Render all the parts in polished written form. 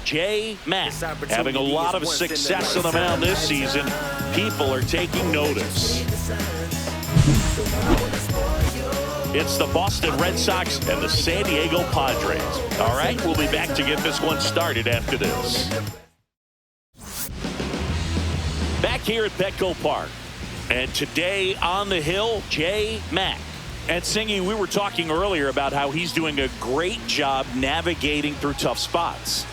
J. Mack, having a lot of success on the mound this season. People are taking notice. It's the Boston Red Sox and the San Diego Padres. All right, we'll be back to get this one started after this. Back here at Petco Park. And today on the hill, J. Mack. And Singy, we were talking earlier about how he's doing a great job navigating through tough spots.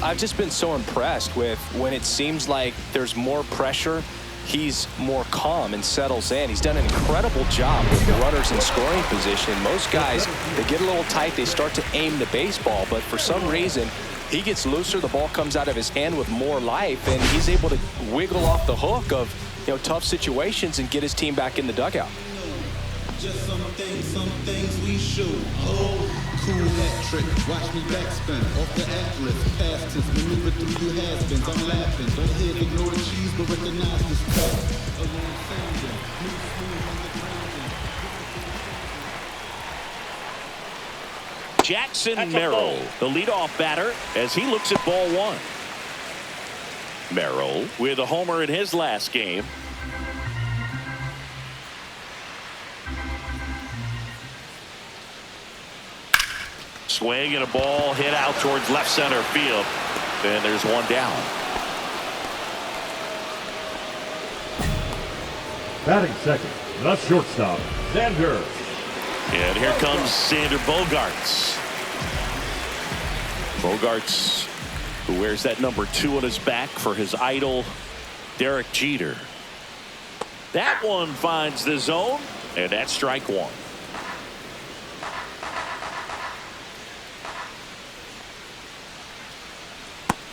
I've just been so impressed with when it seems like there's more pressure, he's more calm and settles in. He's done an incredible job with runners in scoring position. Most guys, they get a little tight, they start to aim the baseball, but for some reason, he gets looser, the ball comes out of his hand with more life, and he's able to wiggle off the hook of tough situations and get his team back in the dugout. Just some things we show. Oh, cool hat trick. Watch me backspin off the atlas. Past tense, maneuver through you has-beens. I'm laughing. Don't hit, ignore the cheese, but recognize this cut. Alone sounding. Move smooth on the ground. Jackson Merrill, the leadoff batter, as he looks at ball one. Merrill with a homer in his last game. Swing and a ball hit out towards left center field. And there's one down. Batting second, the shortstop, Xander. And here comes Xander Bogaerts. Bogaerts, who wears that number 2 on his back for his idol, Derek Jeter. That one finds the zone, and that's strike one.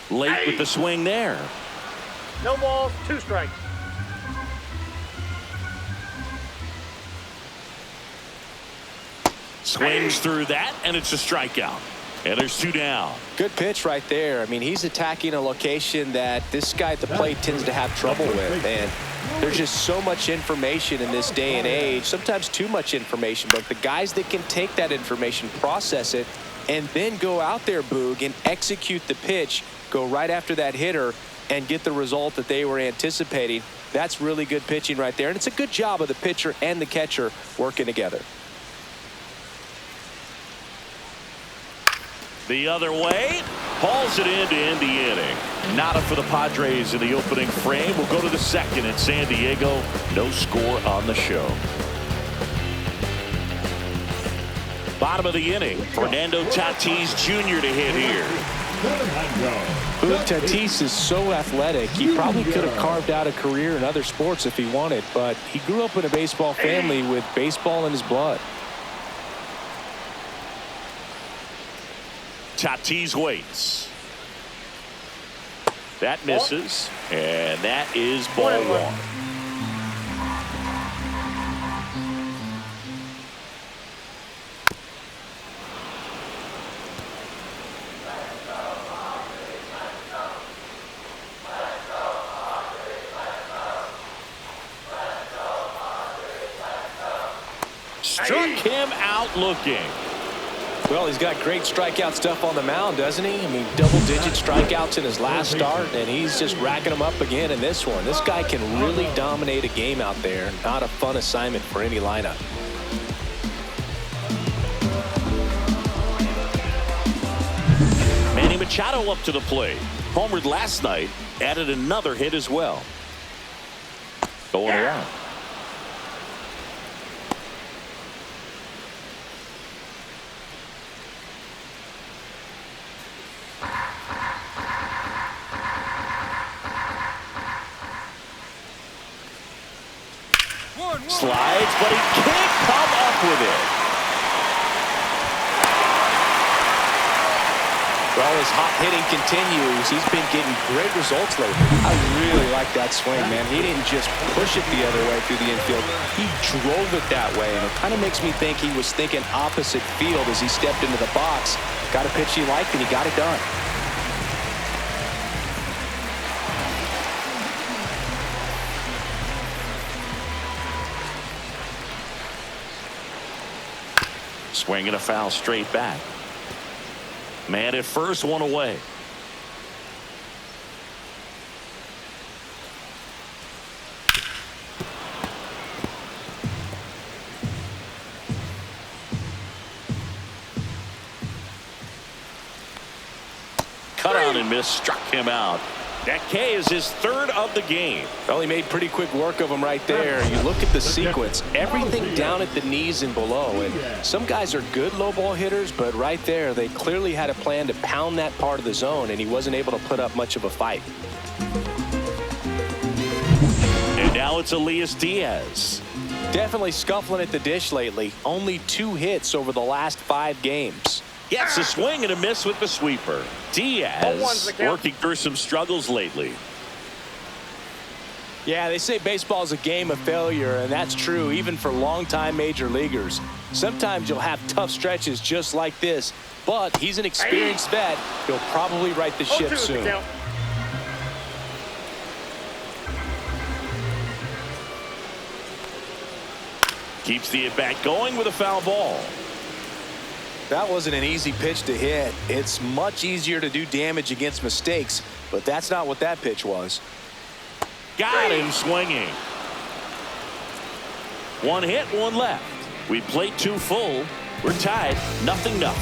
Late with the swing there. No balls, 2 strikes. Swings through that, and it's a strikeout. And there's 2 down. Good pitch right there. I mean, he's attacking a location that this guy at the plate tends to have trouble with. And there's just so much information in this day and age, sometimes too much information. But the guys that can take that information, process it, and then go out there, Boog, and execute the pitch, go right after that hitter, and get the result that they were anticipating, that's really good pitching right there. And it's a good job of the pitcher and the catcher working together. The other way, hauls it in to end the inning. Nada for the Padres in the opening frame. We'll go to the second in San Diego. No score on the show. Bottom of the inning, Fernando Tatis Jr. to hit here. Tatis is so athletic. He probably could have carved out a career in other sports if he wanted, but he grew up in a baseball family with baseball in his blood. Tatis waits. That misses, and that is ball one. Struck him out looking. Well, he's got great strikeout stuff on the mound, doesn't he? I mean, double-digit strikeouts in his last start, and he's just racking them up again in this one. This guy can really dominate a game out there. Not a fun assignment for any lineup. Manny Machado up to the plate. Homered last night, added another hit as well. Going around. Slides, but he can't come up with it. Well, his hot hitting continues. He's been getting great results lately. I really like that swing, man. He didn't just push it the other way through the infield. He drove it that way, and it kind of makes me think he was thinking opposite field as he stepped into the box. Got a pitch he liked, and he got it done. Swinging a foul straight back. Man at first, one away. cut on and miss, struck him out. That K is his third of the game. Well, he made pretty quick work of him right there. You look at the sequence, everything down at the knees and below. And some guys are good low ball hitters, but right there, they clearly had a plan to pound that part of the zone, and he wasn't able to put up much of a fight. And now it's Elias Diaz. Definitely scuffling at the dish lately. Only 2 hits over the last 5 games. Gets a swing and a miss with the sweeper. Diaz working through some struggles lately. Yeah, they say baseball is a game of failure, and that's true even for longtime major leaguers. Sometimes you'll have tough stretches just like this, but he's an experienced vet. He'll probably right the ship soon. Keeps the at-bat going with a foul ball. That wasn't an easy pitch to hit. It's much easier to do damage against mistakes, but that's not what that pitch was. Got him swinging. 1 hit, 1 left. We played 2 full. We're tied, 0-0.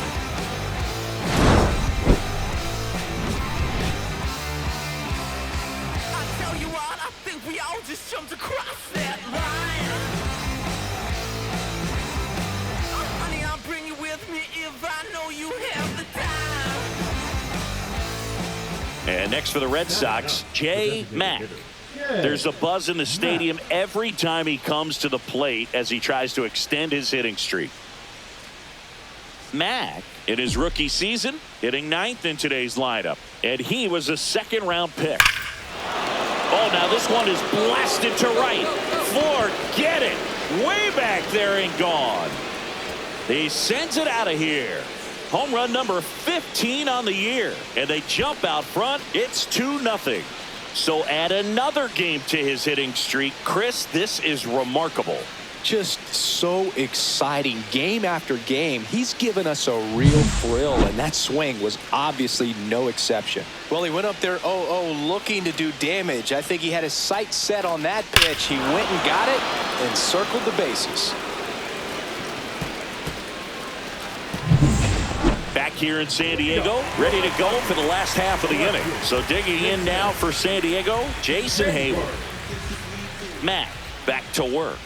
I tell you what, I think we all just jumped across that line. Honey, I'll bring you with me if I know you have the time. And next for the Red Sox, J. Mack. There's a buzz in the stadium every time he comes to the plate as he tries to extend his hitting streak. Mack, in his rookie season, hitting 9th in today's lineup, and he was a second-round pick. Oh, now this one is blasted to right. Forget it. Way back there and gone. He sends it out of here. Home run number 15 on the year, and they jump out front. It's 2-0. So add another game to his hitting streak. Chris, this is remarkable. Just so exciting. Game after game, he's given us a real thrill, and that swing was obviously no exception. Well, he went up there 0-0 looking to do damage. I think he had his sights set on that pitch. He went and got it and circled the bases. Back here in San Diego, ready to go for the last half of the inning. So digging in now for San Diego, Jason Hayward. Mack back to work.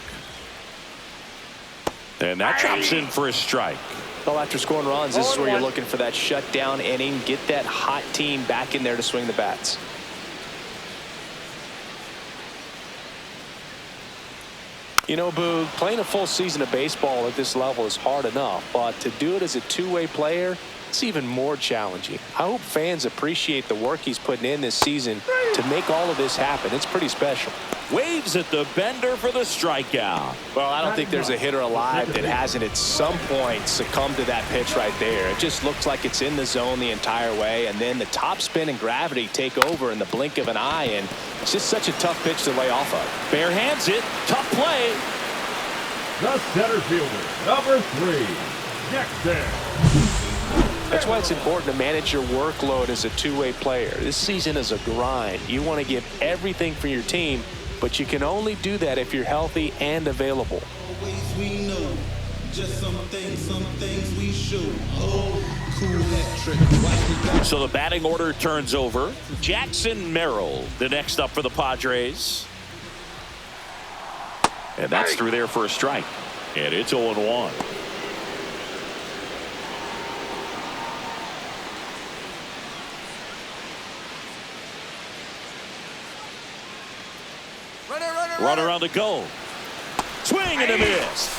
And that drops in for a strike. Well, after scoring runs, this is where you're looking for that shutdown inning. Get that hot team back in there to swing the bats. You know, Boog, playing a full season of baseball at this level is hard enough, but to do it as a two-way player, it's even more challenging. I hope fans appreciate the work he's putting in this season to make all of this happen. It's pretty special. Waves at the bender for the strikeout. Well, I don't think there's a hitter alive that hasn't at some point succumbed to that pitch right there. It just looks like it's in the zone the entire way, and then the top spin and gravity take over in the blink of an eye, and it's just such a tough pitch to lay off of. Bare hands it. Tough play. The center fielder, number 3, Jackson. That's why it's important to manage your workload as a two-way player. This season is a grind. You want to give everything for your team, but you can only do that if you're healthy and available. Always we know, just some things we show. Oh, cool hat trick. Watch me back. So the batting order turns over. Jackson Merrill, the next up for the Padres. And that's through there for a strike. And it's 0-1. Runner on the go. Swing and a miss.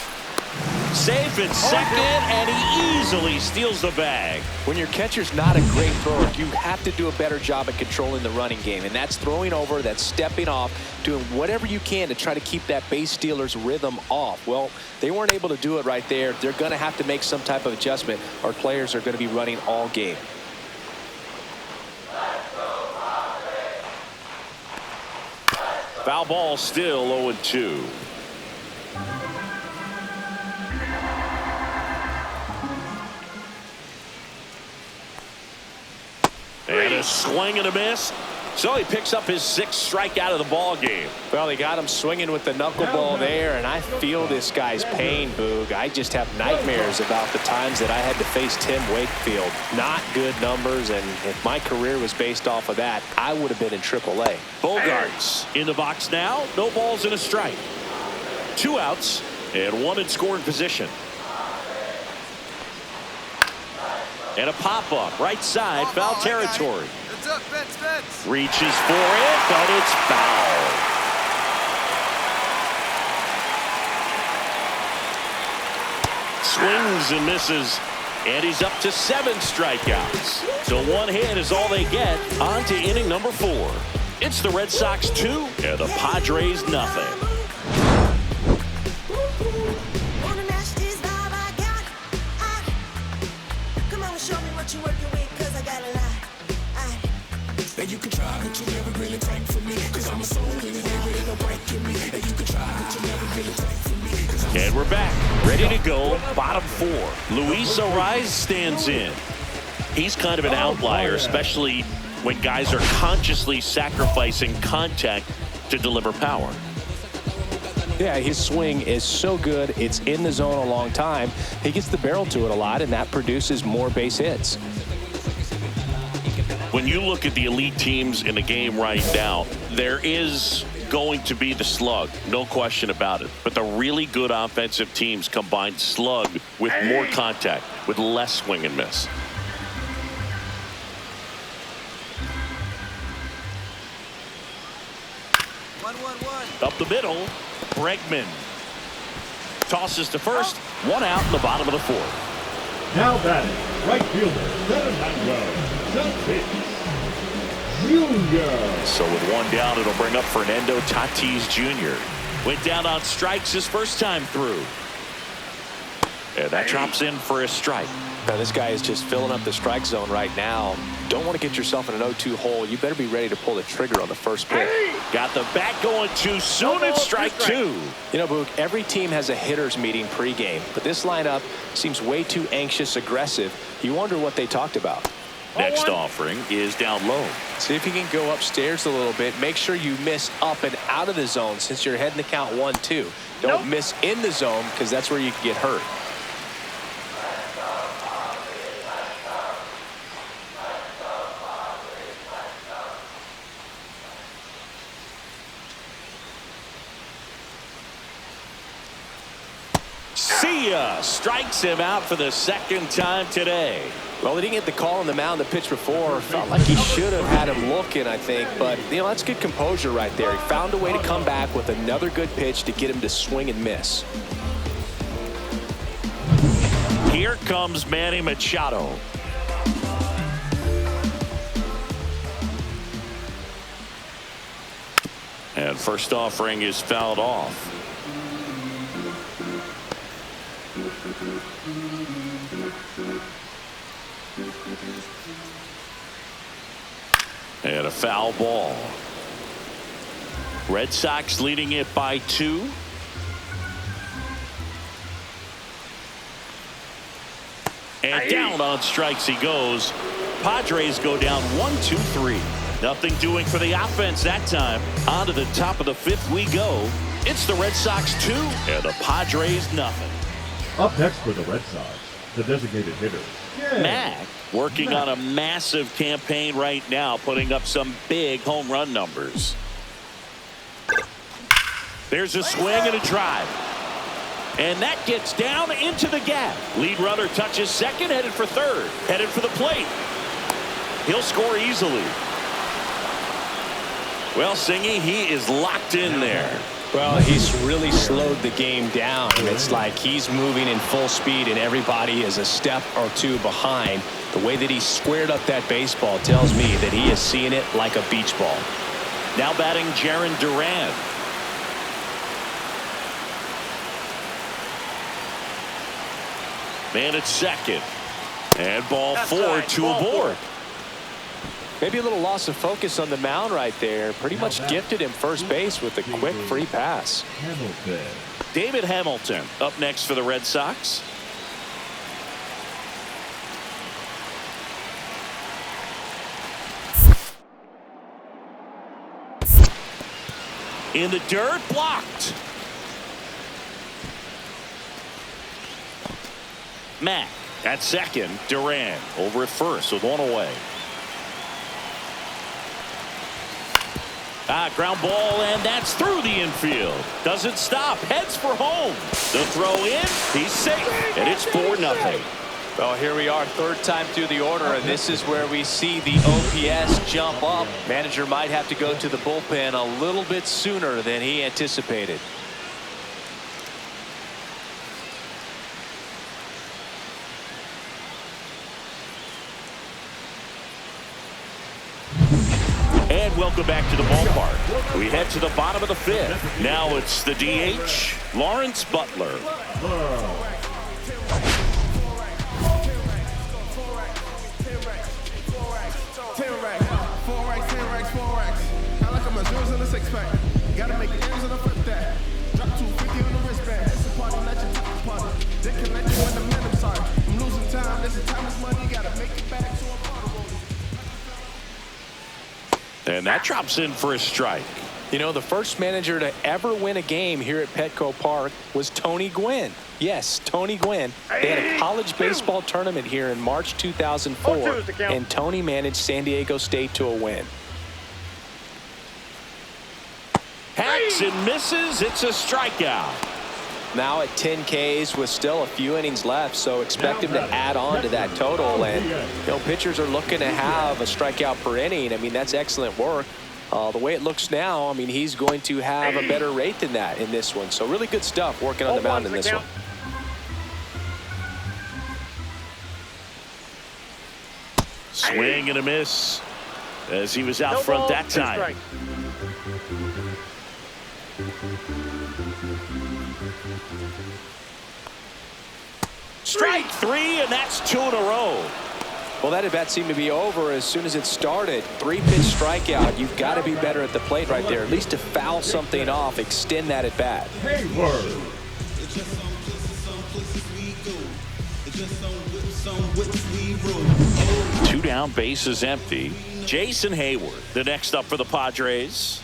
Safe at second, and he easily steals the bag. When your catcher's not a great thrower, you have to do a better job at controlling the running game, and that's throwing over, that's stepping off, doing whatever you can to try to keep that base stealer's rhythm off. Well, they weren't able to do it right there. They're going to have to make some type of adjustment. Our players are going to be running all game. Foul ball, still 0-2. And a swing and a miss. So he picks up his 6th strikeout of the ball game. Well, he got him swinging with the knuckleball there, and I feel this guy's pain, Boog. I just have nightmares about the times that I had to face Tim Wakefield. Not good numbers, and if my career was based off of that, I would have been in AAA. Bogarts in the box now. No balls and a strike. 2 outs and 1 in scoring position. And a pop-up right side, foul territory. Reaches for it, but it's foul. Swings and misses, and he's up to 7 strikeouts. So 1 hit is all they get. On to inning number 4. It's the Red Sox 2 and the Padres nothing. You can try, but you never really tank for me. Cause I'm a soul and it ain't really no break in me. And you can try, but you never really tank for me. And we're back, ready to go, bottom 4. Luis Ariz stands in. He's kind of an outlier, especially when guys are consciously sacrificing contact to deliver power. Yeah, his swing is so good. It's in the zone a long time. He gets the barrel to it a lot, and that produces more base hits. When you look at the elite teams in the game right now, there is going to be the slug, no question about it. But the really good offensive teams combine slug with more contact, with less swing and miss. Up the middle, Bregman tosses to first, 1 out in the bottom of the 4th. Now batting, right fielder, center Manuel, Jr. So with 1 down, it'll bring up Fernando Tatis Jr. Went down on strikes his first time through. And that drops in for a strike. Now this guy is just filling up the strike zone right now. Don't want to get yourself in an 0-2 hole. You better be ready to pull the trigger on the first pitch. Got the bat going too soon. It's strike 2. You know, Boog, every team has a hitters meeting pregame, but this lineup seems way too anxious, aggressive. You wonder what they talked about. Next offering is down low. See if you can go upstairs a little bit. Make sure you miss up and out of the zone since you're heading to count 1-2. Don't miss in the zone because that's where you can get hurt. See ya. Strikes him out for the 2nd time today. Well, he didn't get the call on the mound the pitch before. Felt like he should have had him looking, I think. But, you know, that's good composure right there. He found a way to come back with another good pitch to get him to swing and miss. Here comes Manny Machado. And first offering is fouled off. And a foul ball. Red Sox leading it by 2. And down on strikes he goes. Padres go down 1-2-3. Nothing doing for the offense that time. On to the top of the 5th we go. It's the Red Sox 2 and the Padres nothing. Up next for the Red Sox, the designated hitter, Mac working on a massive campaign right now, putting up some big home run numbers. There's a swing and a drive. And that gets down into the gap. Lead runner touches second, headed for third, headed for the plate. He'll score easily. Well, Singy, he is locked in there. Well, he's really slowed the game down. It's like he's moving in full speed and everybody is a step or 2 behind. The way that he squared up that baseball tells me that he is seeing it like a beach ball. Now batting Jarren Duran. Man at second. And ball 4, 2 aboard. Maybe a little loss of focus on the mound right there. Pretty much gifted him first base with a quick free pass. Hamilton. David Hamilton up next for the Red Sox. In the dirt, blocked. Mack at second. Duran over at first with one away. Ground ball, and that's through the infield. Doesn't stop. Heads for home. The throw in. He's safe. And it's 4-0. Well, here we are, third time through the order, and this is where we see the OPS jump up. Manager might have to go to the bullpen a little bit sooner than he anticipated. And welcome back to the ballpark. We head to the bottom of the fifth. Now it's the DH, Lawrence Butler. Gotta make ends on the flip that. Drop 250 on the wristband. It's a party, let you talk party. They can let you in the minute. I'm sorry. I'm losing time. This is time is money. Gotta make it back to a party. And that drops in for a strike. You know, the first manager to ever win a game here at Petco Park was Tony Gwynn. Yes, Tony Gwynn. They had a college baseball tournament here in March 2004, and Tony managed San Diego State to a win. Hacks and misses. It's a strikeout. Now at 10 Ks with still a few innings left, so expect him to add on to that total. And you know, pitchers are looking to have a strikeout per inning. I mean, that's excellent work. The way it looks now, I mean, he's going to have a better rate than that in this one. So really good stuff working on the mound in this one. Swing and a miss as he was out front that time. Strike three, and that's 2 in a row. Well, that at bat seemed to be over as soon as it started. 3-pitch strikeout. You've got to be better at the plate right there, at least to foul something off, extend that at bat. Hayward. Two down, bases empty. Jason Hayward, the next up for the Padres.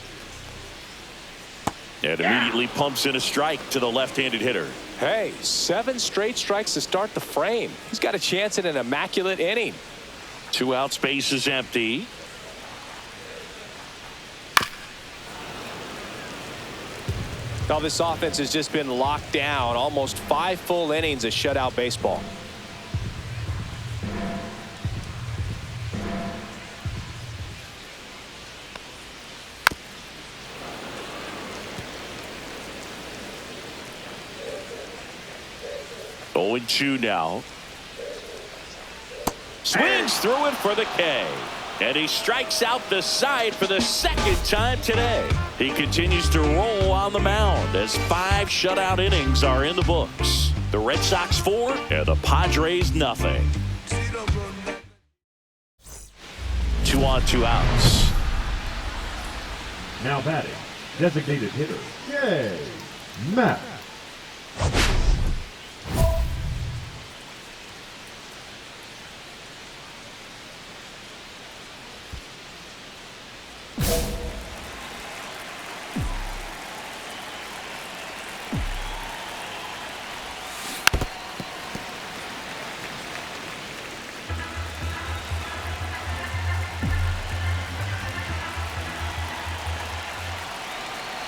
And immediately pumps in a strike to the left-handed hitter. Hey, 7 straight strikes to start the frame. He's got a chance at an immaculate inning. 2 outs, bases empty. Now this offense has just been locked down. Almost 5 full innings of shutout baseball. Oh, 2 now. Swings through it for the K. And he strikes out the side for the second time today. He continues to roll on the mound as 5 shutout innings are in the books. The Red Sox 4 and the Padres nothing. 2 on, 2 outs. Now batting, designated hitter, J. Mack.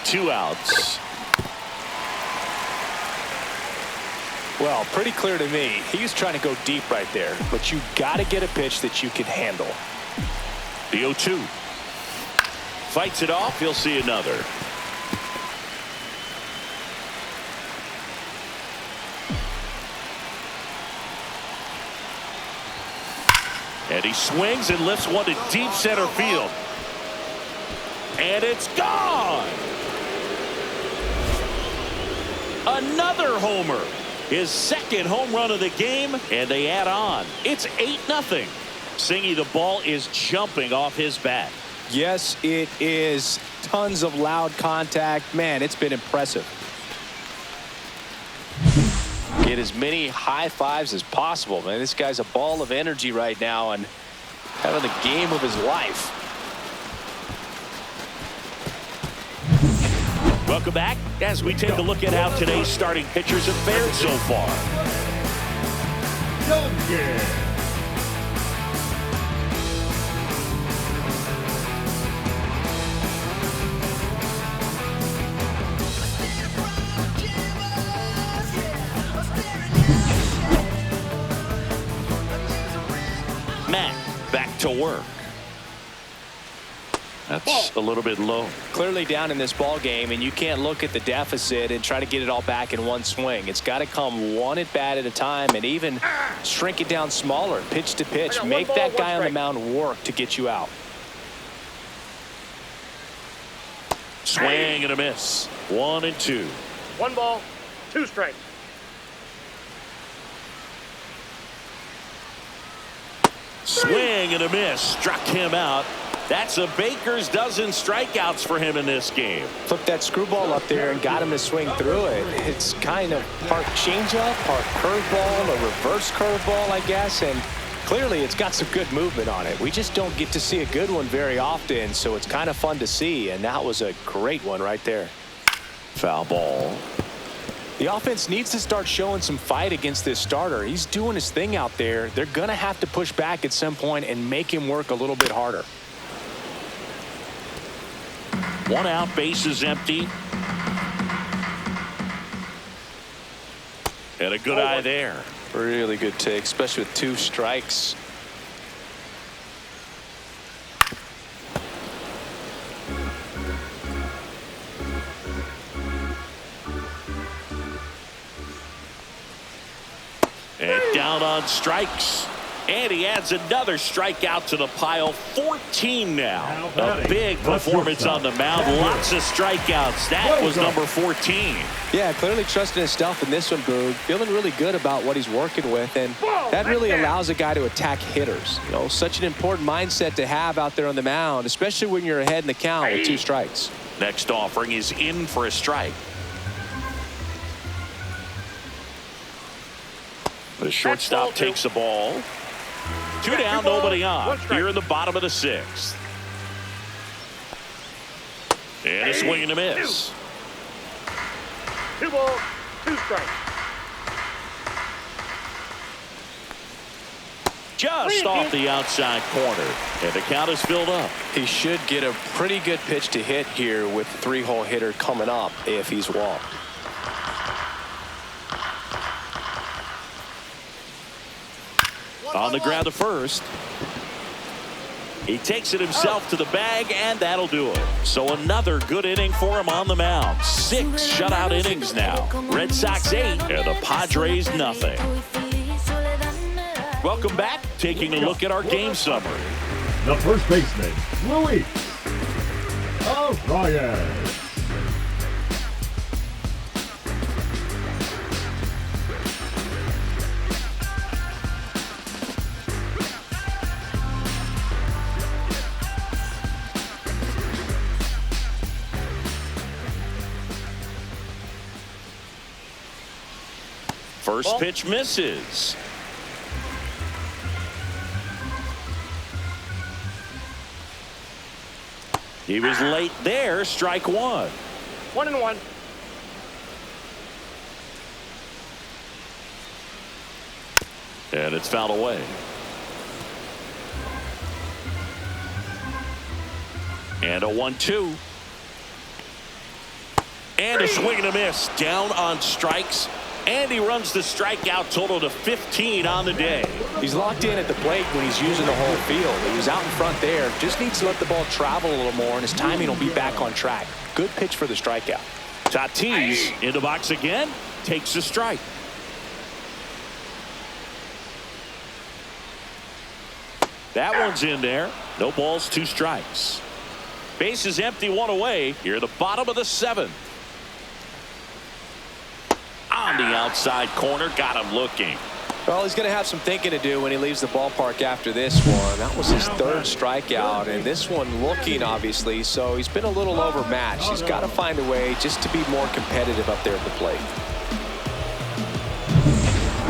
Two outs. Well, pretty clear to me. He's trying to go deep right there, but you got to get a pitch that you can handle. The 0-2. Fights it off. He'll see another. And he swings and lifts one to deep center field. And it's gone. Another homer. His second home run of the game, and they add on. It's 8-0. Singy, the ball is jumping off his bat. Yes, it is. Tons of loud contact. Man, it's been impressive. Get as many high fives as possible, man. This guy's a ball of energy right now and having the game of his life. Welcome back as we take a look at how today's starting pitchers have fared so far. Matt back to work. That's a little bit low. Clearly down in this ball game, and you can't look at the deficit and try to get it all back in one swing. It's got to come one at bat at a time, and even shrink it down smaller, pitch to pitch. Make that guy on the mound work to get you out. Swing and a miss. 1-2. 1 ball, 2 strikes. Swing and a miss. Struck him out. That's a baker's dozen strikeouts for him in this game. Flipped that screwball up there and got him to swing through it. It's kind of part changeup, part curveball, a reverse curveball, I guess. And clearly it's got some good movement on it. We just don't get to see a good one very often, so it's kind of fun to see. And that was a great one right there. Foul ball. The offense needs to start showing some fight against this starter. He's doing his thing out there. They're going to have to push back at some point and make him work a little bit harder. 1 out, base is empty. And a good eye there. Really good take, especially with 2 strikes. And down on strikes. And he adds another strikeout to the pile. 14 now. A big performance on the mound. Lots of strikeouts. That was number 14. Yeah, clearly trusting his stuff in this one, Boog. Feeling really good about what he's working with, and that really allows a guy to attack hitters. You know, such an important mindset to have out there on the mound, especially when you're ahead in the count with 2 strikes. Next offering is in for a strike. The shortstop takes the ball. 2 down, nobody on. Here in the bottom of the 6th. And a swing and a miss. 2 balls, 2 strikes. Just off the outside corner. And the count is filled up. He should get a pretty good pitch to hit here with 3-hole hitter coming up if he's walked. On the ground to first. He takes it himself to the bag, and that'll do it. So another good inning for him on the mound. 6 shutout innings now. Red Sox 8 and the Padres nothing. Welcome back. Taking a look at our game summary. The first baseman, Luis Arraez. First pitch misses. He was late there. Strike 1. 1-1. And it's fouled away. And a 1-2. And a swing and a miss. Down on strikes. And he runs the strikeout total to 15 on the day. He's locked in at the plate when he's using the whole field. He was out in front there. Just needs to let the ball travel a little more, and his timing will be back on track. Good pitch for the strikeout. Tatis in the box again. Takes a strike. That one's in there. No balls, 2 strikes. Base is empty, 1 away. Here the bottom of the 7th. On the outside corner, got him looking. Well, he's going to have some thinking to do when he leaves the ballpark after this one. That was his 3rd strikeout, and this one looking, obviously, so he's been a little overmatched. He's got to find a way just to be more competitive up there at the plate.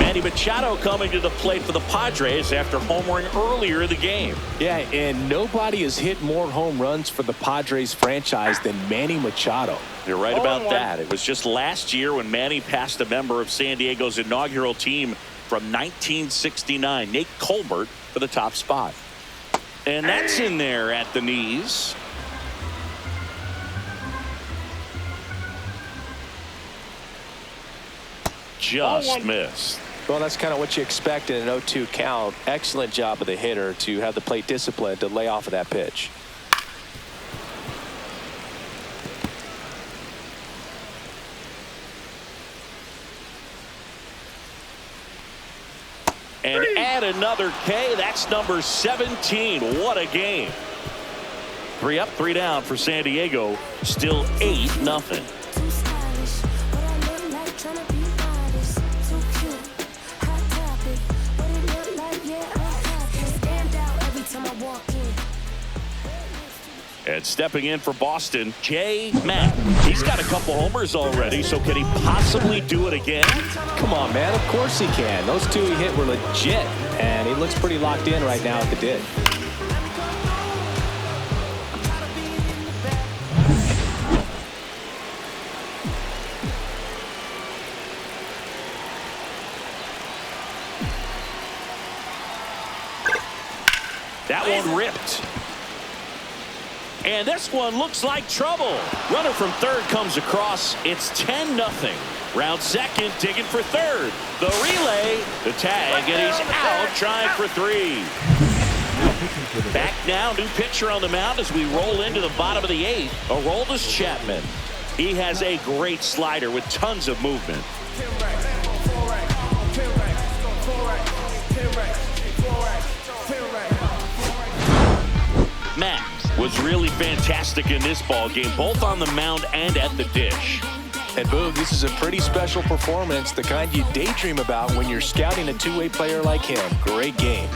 Manny Machado coming to the plate for the Padres after homering earlier in the game. Yeah, and nobody has hit more home runs for the Padres franchise than Manny Machado. You're right about that. It was just last year when Manny passed a member of San Diego's inaugural team from 1969, Nate Colbert, for the top spot. And that's in there at the knees. Just missed. Well, that's kind of what you expect in an 0-2 count. Excellent job of the hitter to have the plate discipline to lay off of that pitch. And add another K. That's number 17. What a game. 3 up, 3 down for San Diego. Still 8-0. And stepping in for Boston, J. Mack. He's got a couple homers already, so can he possibly do it again? Come on, man. Of course he can. Those 2 he hit were legit, and he looks pretty locked in right now at the dig. That one ripped. And this one looks like trouble. Runner from third comes across. It's 10-0. Round second, digging for third. The relay, the tag, and he's out trying for 3. Back now, new pitcher on the mound as we roll into the bottom of the 8th. Aroldis Chapman. He has a great slider with tons of movement. Matt was really fantastic in this ball game, both on the mound and at the dish. And Boog, this is a pretty special performance, the kind you daydream about when you're scouting a two-way player like him. Great game.